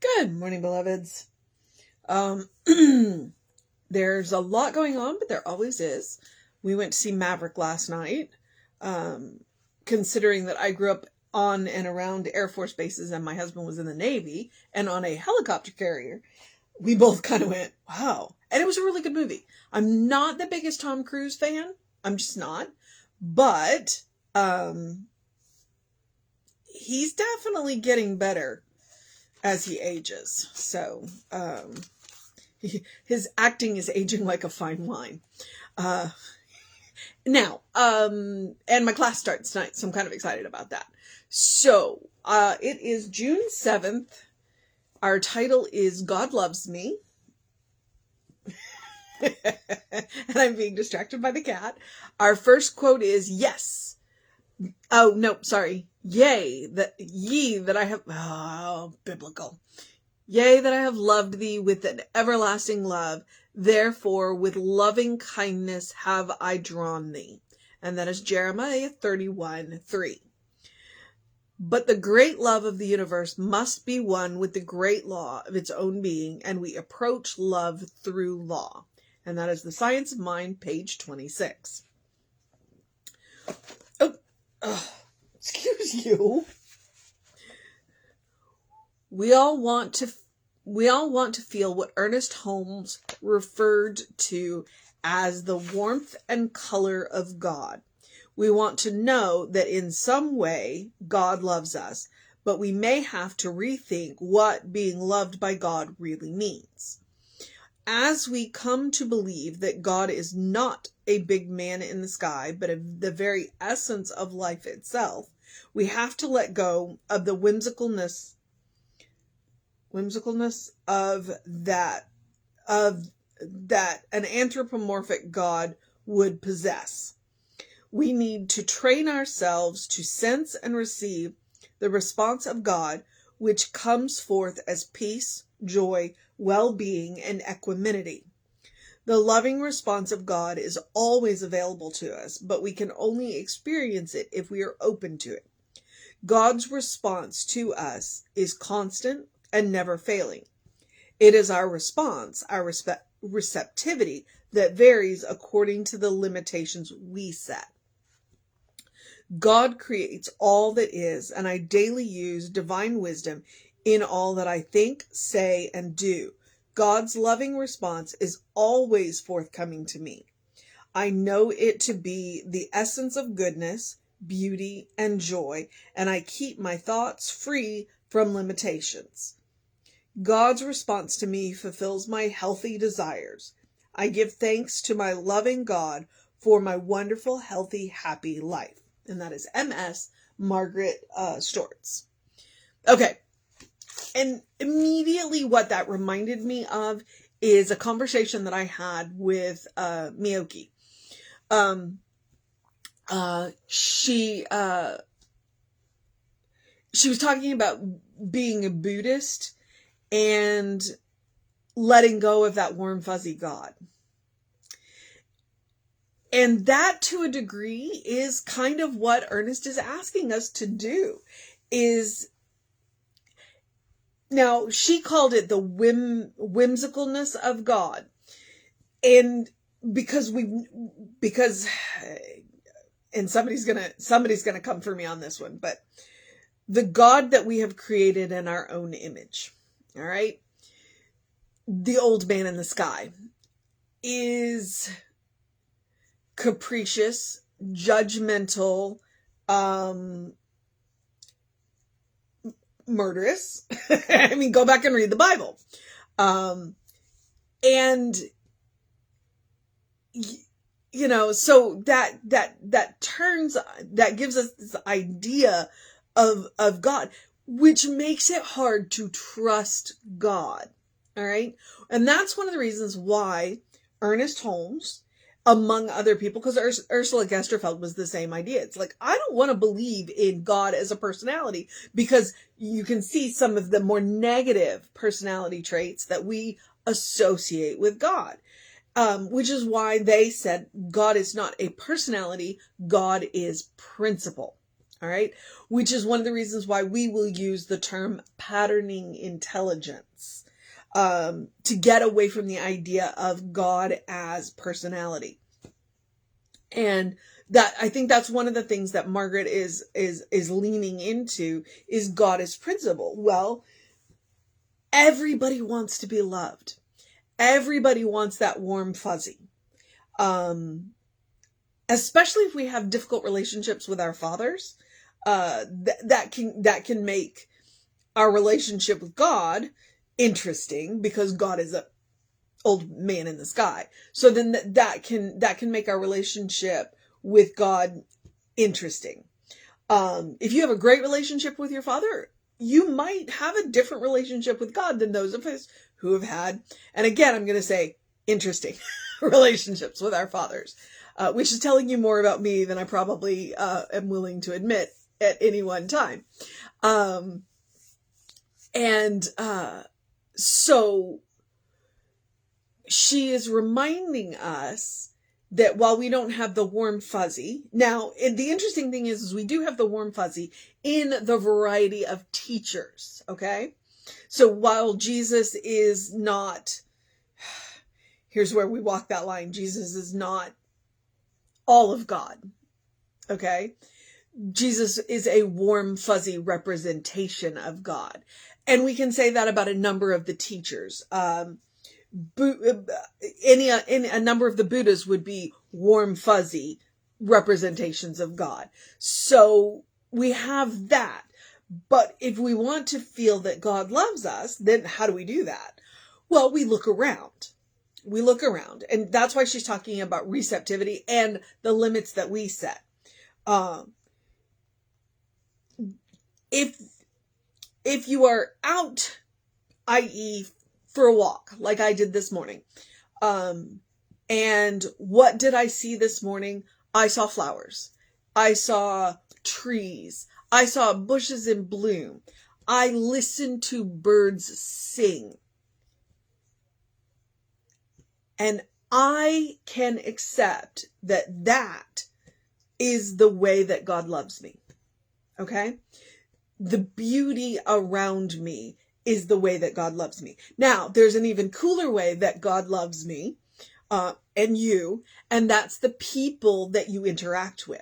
Good morning, beloveds. There's a lot going on, but there always is. We went to see Maverick last night. Considering that I grew up on and around Air Force bases and my husband was in the Navy and on a helicopter carrier, we both kind of went, wow. And it was a really good movie. I'm not the biggest Tom Cruise fan. I'm just not. But he's definitely getting better as he ages. So his acting is aging like a fine wine. Now, and my class starts tonight, so I'm kind of excited about that. So it is June 7th. Our title is God Loves Me. And I'm being distracted by the cat. Our first quote is, yes. Oh, no, sorry. Yea, that I have, biblical. Yea, that I have loved thee with an everlasting love. Therefore, with loving kindness have I drawn thee. And that is Jeremiah 31:3. But the great love of the universe must be one with the great law of its own being, and we approach love through law. And that is The Science of Mind, page 26. Excuse you. We all want to feel what Ernest Holmes referred to as the warmth and color of God. We want to know that in some way God loves us, but we may have to rethink what being loved by God really means. As we come to believe that God is not a big man in the sky, but the very essence of life itself, we have to let go of the whimsicalness of that an anthropomorphic God would possess. We need to train ourselves to sense and receive the response of God, which comes forth as peace, joy, well-being, and equanimity. The loving response of God is always available to us, but we can only experience it if we are open to it. God's response to us is constant and never failing. It is our response, our receptivity, that varies according to the limitations we set. God creates all that is, and I daily use divine wisdom in all that I think, say, and do. God's loving response is always forthcoming to me. I know it to be the essence of goodness, beauty, and joy, and I keep my thoughts free from limitations. God's response to me fulfills my healthy desires. I give thanks to my loving God for my wonderful, healthy, happy life. And that is MS Margaret Stortz. Okay. And immediately what that reminded me of is a conversation that I had with Miyoki. She was talking about being a Buddhist and letting go of that warm, fuzzy God. And that, to a degree, is kind of what Ernest is asking us to do. Now, she called it the whimsicalness of God. And because and somebody's gonna come for me on this one, but the God that we have created in our own image, all right? The old man in the sky is capricious, judgmental, murderous. I mean, go back and read the Bible. And you know, so that gives us this idea of God, which makes it hard to trust God. All right. And that's one of the reasons why Ernest Holmes, among other people, because Ursula Gesterfeld was the same idea. It's like, I don't want to believe in God as a personality, because you can see some of the more negative personality traits that we associate with God. Which is why they said God is not a personality, God is principle. All right. Which is one of the reasons why we will use the term patterning intelligence, to get away from the idea of God as personality. And that, I think that's one of the things that Margaret is leaning into, is God as principle. Well, everybody wants to be loved. Everybody wants that warm fuzzy. Especially if we have difficult relationships with our fathers, that can make our relationship with God interesting, because God is a old man in the sky. So then that can make our relationship with God interesting. If you have a great relationship with your father, you might have a different relationship with God than those of us who have had, and again, I'm going to say interesting relationships with our fathers, which is telling you more about me than I probably am willing to admit at any one time. So she is reminding us that while we don't have the warm fuzzy, now the interesting thing is we do have the warm fuzzy in the variety of teachers, okay? So while Jesus is not, here's where we walk that line, Jesus is not all of God, okay? Jesus is a warm fuzzy representation of God. And we can say that about a number of the teachers. A number of the Buddhas would be warm fuzzy representations of God. So we have that. But if we want to feel that God loves us, then how do we do that? Well, we look around. We look around. And that's why she's talking about receptivity and the limits that we set. If you are out, i.e., for a walk, like I did this morning, and what did I see this morning? I saw flowers. I saw trees. I saw bushes in bloom. I listened to birds sing. And I can accept that that is the way that God loves me. Okay? The beauty around me is the way that God loves me. Now, there's an even cooler way that God loves me, and you, and that's the people that you interact with.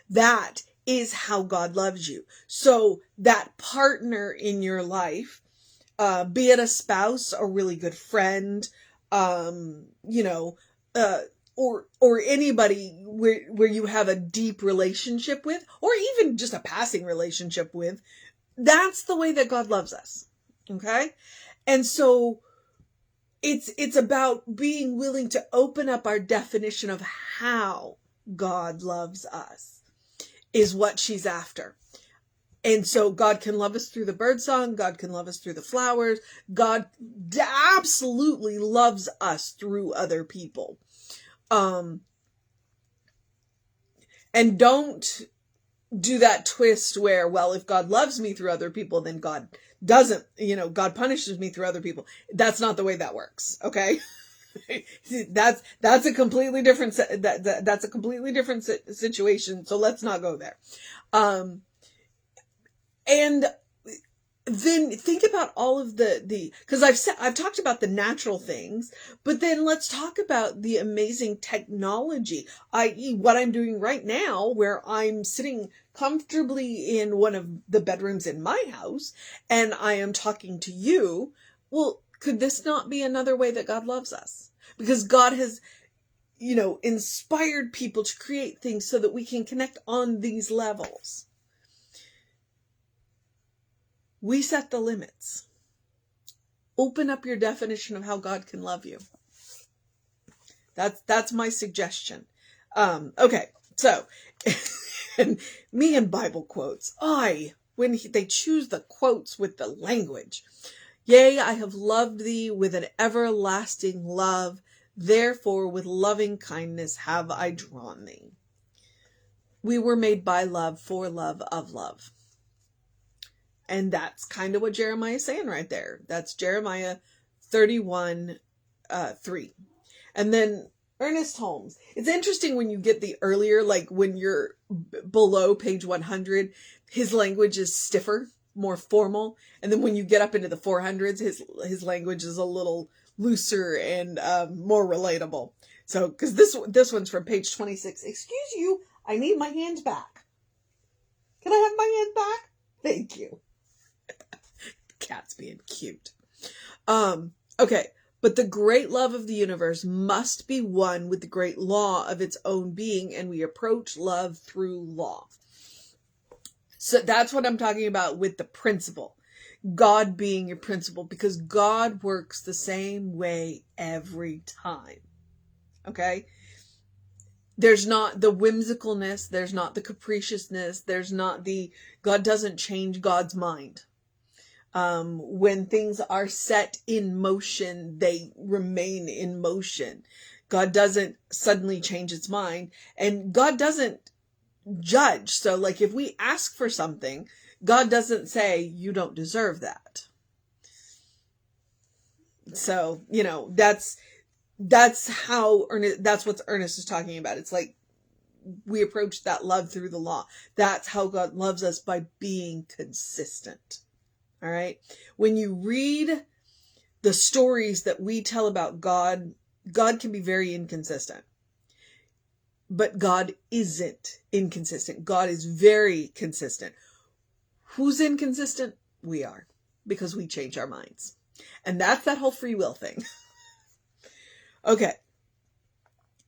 That is how God loves you. So that partner in your life, be it a spouse, a really good friend, or anybody where you have a deep relationship with, or even just a passing relationship with, that's the way that God loves us. Okay? And so it's about being willing to open up our definition of how God loves us, is what she's after. And so God can love us through the birdsong. God can love us through the flowers. God absolutely loves us through other people. And don't do that twist where, well, if God loves me through other people, then God doesn't, God punishes me through other people. That's not the way that works. Okay. that's a completely different, that's a completely different situation. So let's not go there. And then think about all of because I've talked about the natural things, but then let's talk about the amazing technology, i.e. what I'm doing right now, where I'm sitting comfortably in one of the bedrooms in my house and I am talking to you. Well, could this not be another way that God loves us? Because God has, inspired people to create things so that we can connect on these levels. We set the limits. Open up your definition of how God can love you. That's my suggestion. Okay, so and me and Bible quotes. When they choose the quotes with the language. Yea, I have loved thee with an everlasting love. Therefore, with loving kindness have I drawn thee. We were made by love, for love, of love. And that's kind of what Jeremiah is saying right there. That's Jeremiah 31, 3. And then Ernest Holmes. It's interesting when you get the earlier, like when you're below page 100, his language is stiffer, more formal. And then when you get up into the 400s, his language is a little looser and more relatable. So, because this one's from page 26. Excuse you, I need my hand back. Can I have my hand back? Thank you. Cat's being cute. Okay. But the great love of the universe must be one with the great law of its own being, and we approach love through law. So that's what I'm talking about with the principle. God being your principle, because God works the same way every time. Okay? There's not the whimsicalness, there's not the capriciousness, there's not the, God doesn't change God's mind. When things are set in motion, they remain in motion. God doesn't suddenly change its mind, and God doesn't judge. So like if we ask for something, God doesn't say, you don't deserve that. So, that's what Ernest is talking about. It's like we approach that love through the law. That's how God loves us, by being consistent. All right. When you read the stories that we tell about God, God can be very inconsistent. But God isn't inconsistent. God is very consistent. Who's inconsistent? We are, because we change our minds. And that's that whole free will thing. Okay.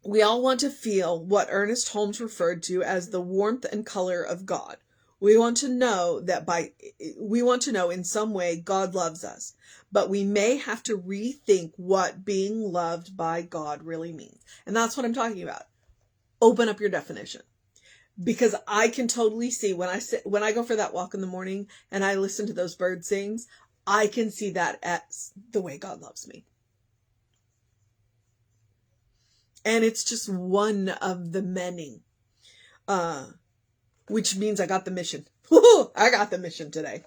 We all want to feel what Ernest Holmes referred to as the warmth and color of God. We want to know in some way God loves us, but we may have to rethink what being loved by God really means. And that's what I'm talking about. Open up your definition, because I can totally see when I go for that walk in the morning and I listen to those birds sing, I can see that as the way God loves me. And it's just one of the many, which means I got the mission. I got the mission today.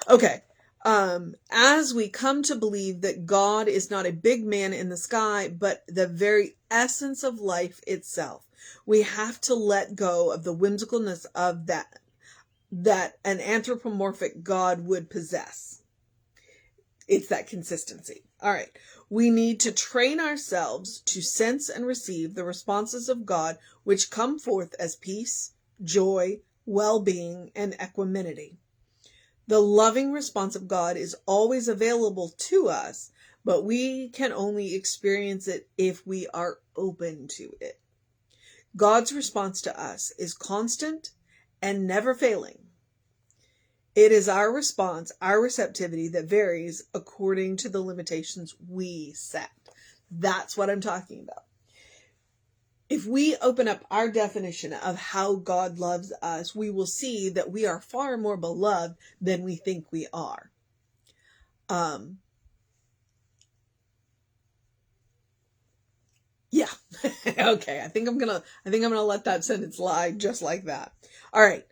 Okay. As we come to believe that God is not a big man in the sky, but the very essence of life itself, we have to let go of the whimsicalness of that an anthropomorphic God would possess. It's that consistency. All right. We need to train ourselves to sense and receive the responses of God, which come forth as peace, joy, well-being, and equanimity. The loving response of God is always available to us, but we can only experience it if we are open to it. God's response to us is constant and never failing. It is our response, our receptivity, that varies according to the limitations we set. That's what I'm talking about. If we open up our definition of how God loves us, we will see that we are far more beloved than we think we are. Yeah. Okay. I think I'm gonna let that sentence lie just like that. All right.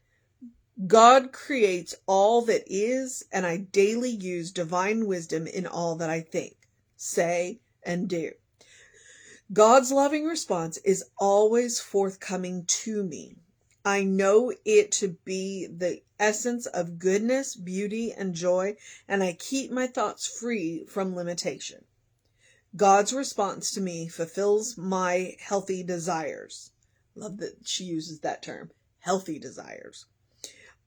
God creates all that is, and I daily use divine wisdom in all that I think, say, and do. God's loving response is always forthcoming to me. I know it to be the essence of goodness, beauty, and joy, and I keep my thoughts free from limitation. God's response to me fulfills my healthy desires. Love that she uses that term, healthy desires.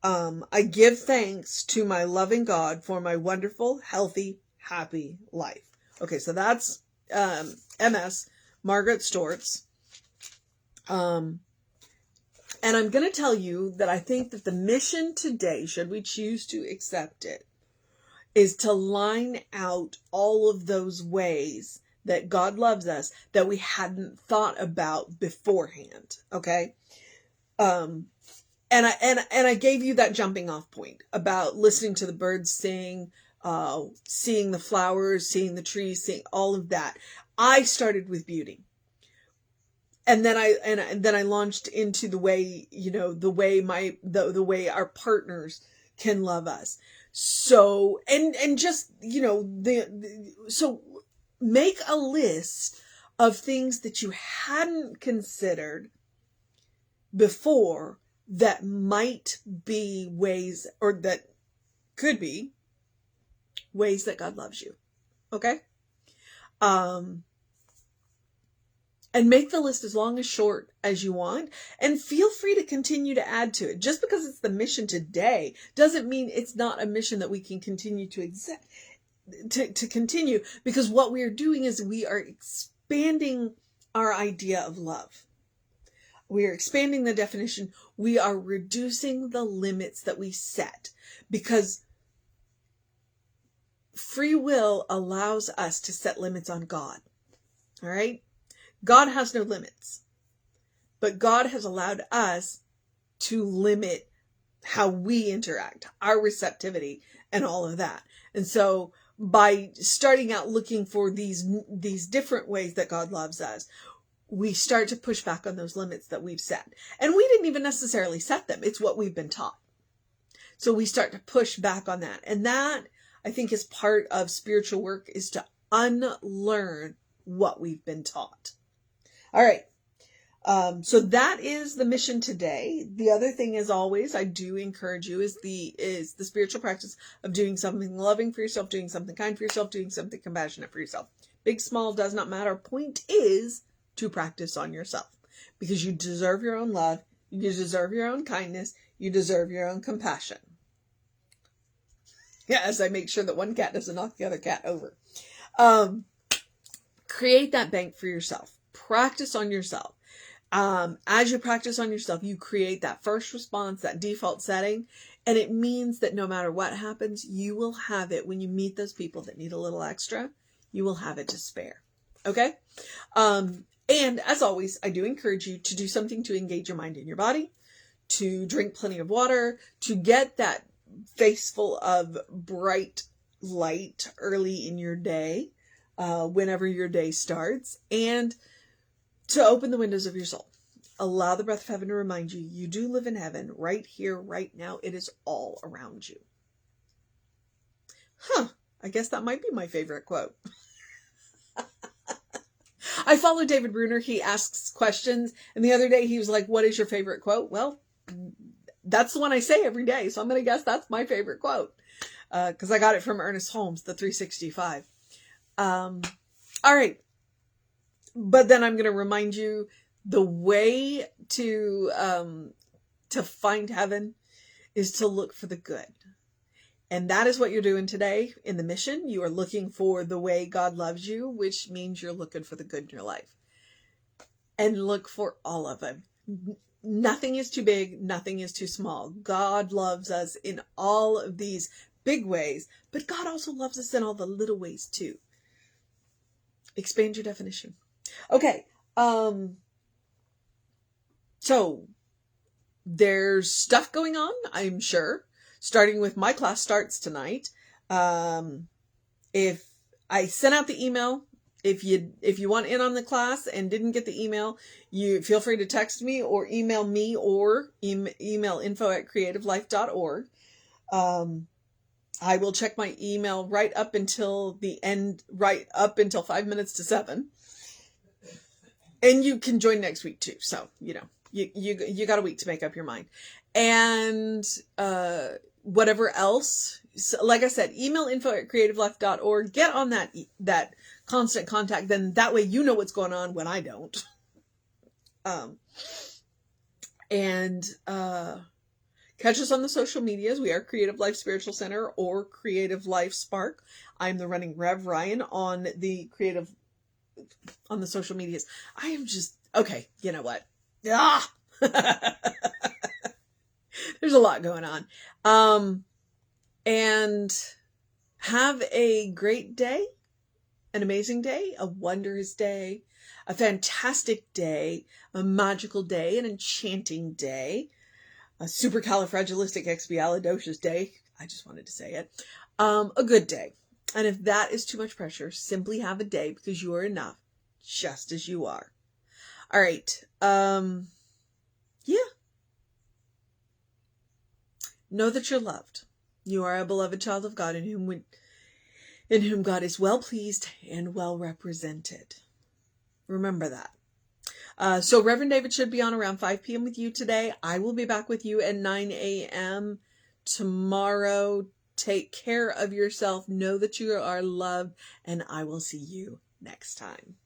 I give thanks to my loving God for my wonderful, healthy, happy life. Okay, so that's MS, Margaret Stortz. And I'm going to tell you that I think that the mission today, should we choose to accept it, is to line out all of those ways that God loves us that we hadn't thought about beforehand. Okay? And I gave you that jumping off point about listening to the birds sing, seeing the flowers, seeing the trees, seeing all of that. I started with beauty. And then I launched into the way, the way our partners can love us. So, and just, so make a list of things that you hadn't considered before that might be ways, or that could be ways that God loves you. Okay? And make the list as long as short as you want, and feel free to continue to add to it. Just because it's the mission today doesn't mean it's not a mission that we can continue to continue, because what we are doing is we are expanding our idea of love. We are expanding the definition. We are reducing the limits that we set, because free will allows us to set limits on God. All right? God has no limits, but God has allowed us to limit how we interact, our receptivity, and all of that. And so by starting out looking for these different ways that God loves us, we start to push back on those limits that we've set. And we didn't even necessarily set them. It's what we've been taught. So we start to push back on that. And that, I think, is part of spiritual work, is to unlearn what we've been taught. All right. So that is the mission today. The other thing, as always, I do encourage you is the spiritual practice of doing something loving for yourself, doing something kind for yourself, doing something compassionate for yourself. Big, small, does not matter. Point is to practice on yourself, because you deserve your own love. You deserve your own kindness. You deserve your own compassion. Yeah, as I make sure that one cat doesn't knock the other cat over. Create that bank for yourself. Practice on yourself. As you practice on yourself, you create that first response, that default setting. And it means that no matter what happens, you will have it when you meet those people that need a little extra. You will have it to spare. Okay? And as always, I do encourage you to do something to engage your mind and your body, to drink plenty of water, to get that face full of bright light early in your day, whenever your day starts, and to open the windows of your soul. Allow the breath of heaven to remind you, you do live in heaven right here, right now. It is all around you. I guess that might be my favorite quote. I follow David Bruner. He asks questions. And the other day he was like, what is your favorite quote? Well, that's the one I say every day. So I'm going to guess that's my favorite quote. Because I got it from Ernest Holmes, the 365. All right. But then I'm going to remind you, the way to find heaven is to look for the good. And that is what you're doing today in the mission. You are looking for the way God loves you, which means you're looking for the good in your life. And look for all of them. Nothing is too big. Nothing is too small. God loves us in all of these big ways, but God also loves us in all the little ways too. Expand your definition. Okay. So there's stuff going on, I'm sure, starting with my class starts tonight. If I sent out the email, if you want in on the class and didn't get the email, you feel free to text me or email me, or email info@creativelife.org. I will check my email right up until the end, right up until 5 minutes to 7. And you can join next week too. So, you got a week to make up your mind. And, whatever else, so, like I said, email info@creativelife.org, get on that constant contact. Then that way, you know what's going on when I don't. Catch us on the social medias. We are Creative Life Spiritual Center or Creative Life Spark. I'm the running Rev Ryan on the social medias. I am just, okay, you know what? There's a lot going on. And have a great day, an amazing day, a wondrous day, a fantastic day, a magical day, an enchanting day, a supercalifragilisticexpialidocious day. I just wanted to say it. A good day. And if that is too much pressure, simply have a day, because you are enough just as you are. All right. Yeah. Know that you're loved. You are a beloved child of God in whom God is well pleased and well represented. Remember that. So Reverend David should be on around 5 p.m. with you today. I will be back with you at 9 a.m. tomorrow. Take care of yourself. Know that you are loved, and I will see you next time.